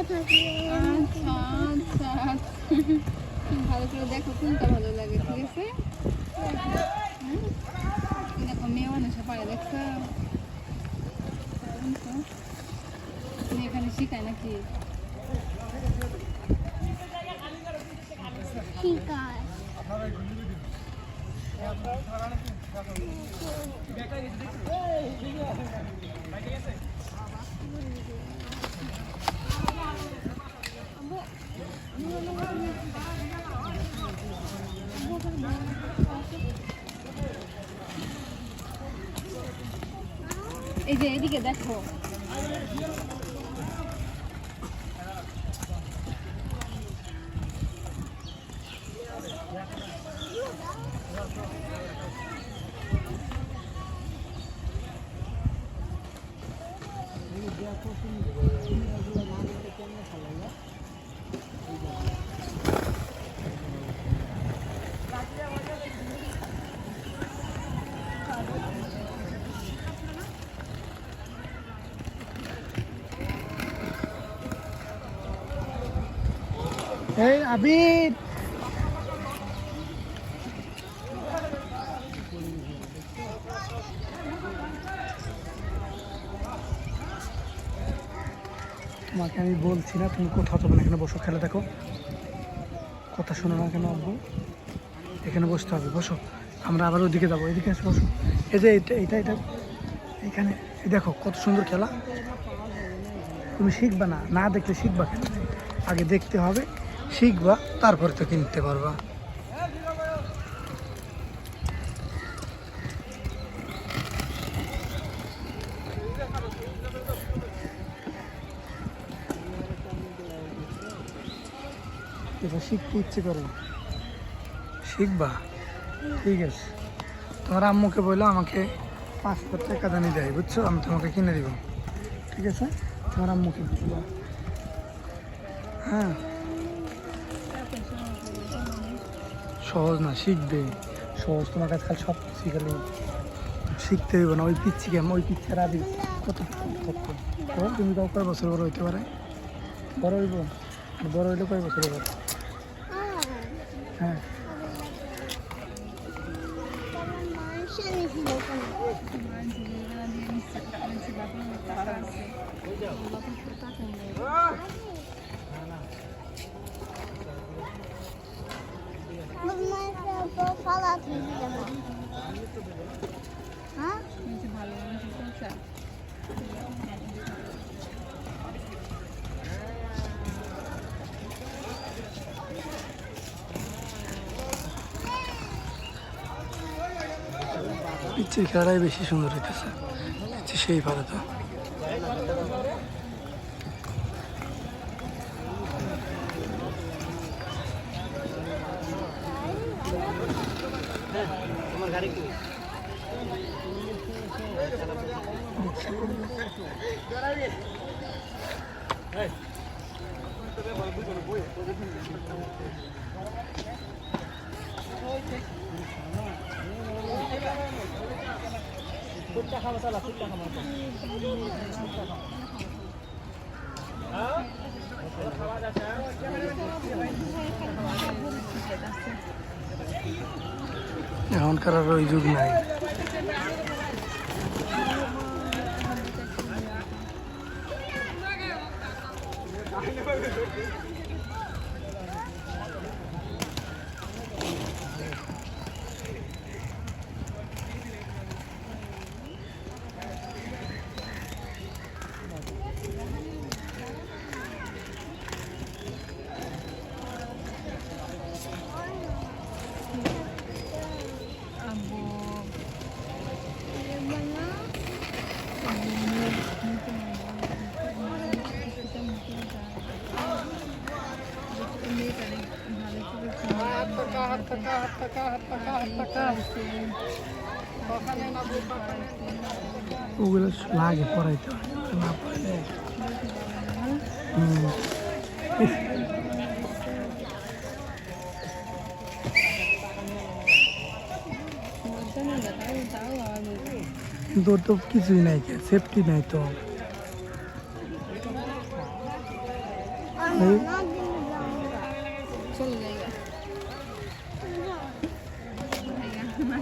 আচ্ছা আচ্ছা ভালো করে দেখো কোনটা ভালো লাগে, ঠিক আছে? দেখো মেয়ে মানুষে পারে, দেখছো? এখানে শিখায় নাকি? শিখায়। এই যে এদিকে দেখো, এই আবির তোমাকে আমি বলছি না তুমি কোথাও যাবে না, এখানে বসো, খেলে দেখো, কথা শোনো না কেন আব্বু? এখানে বসতে হবে, বসো। আমরা আবার ওইদিকে যাবো, এদিকে এসে বসো। এই যে এটা এটা এটা এখানে এই দেখো কত সুন্দর খেলা। তুমি শিখবা না, না দেখলে শিখবা কেন? আগে দেখতে হবে, শিখবা, তারপরে তো কিনতে পারবা। এটা শিখতে ইচ্ছে করে, শিখবা, ঠিক আছে? তোমার আম্মুকে বললো আমাকে 5,000 টাকা দানি দেয়, বুঝছো? আমি তোমাকে কিনে দিব, ঠিক আছে? তোমার আম্মুকে বুঝবা, হ্যাঁ? সহজ না, শিখবে, সহজ। তোমার কাছে খালি সব শিখালে শিখতে হইব না। ওই পিচ্ছি কেমন, ওই পিচ্ছির আদি কত তুমি তাও কয় বছর বড় হইতে পারে? বড় হইব, বড় হইলে কয় বছর বড়? হ্যাঁ, ভালো মানুষের সংসার। পিচ্ছির খেলাটাই বেশি সুন্দর হইতেছে, পিচ্ছি সেই পারে তো। এখনকার আর ওই যুগ নাই। ওগুলো লাগে পড়াইতে হয়, না পড়াইলে কিন্তু ওর তো কিছুই নাই, সেফটি নাই তো। চলো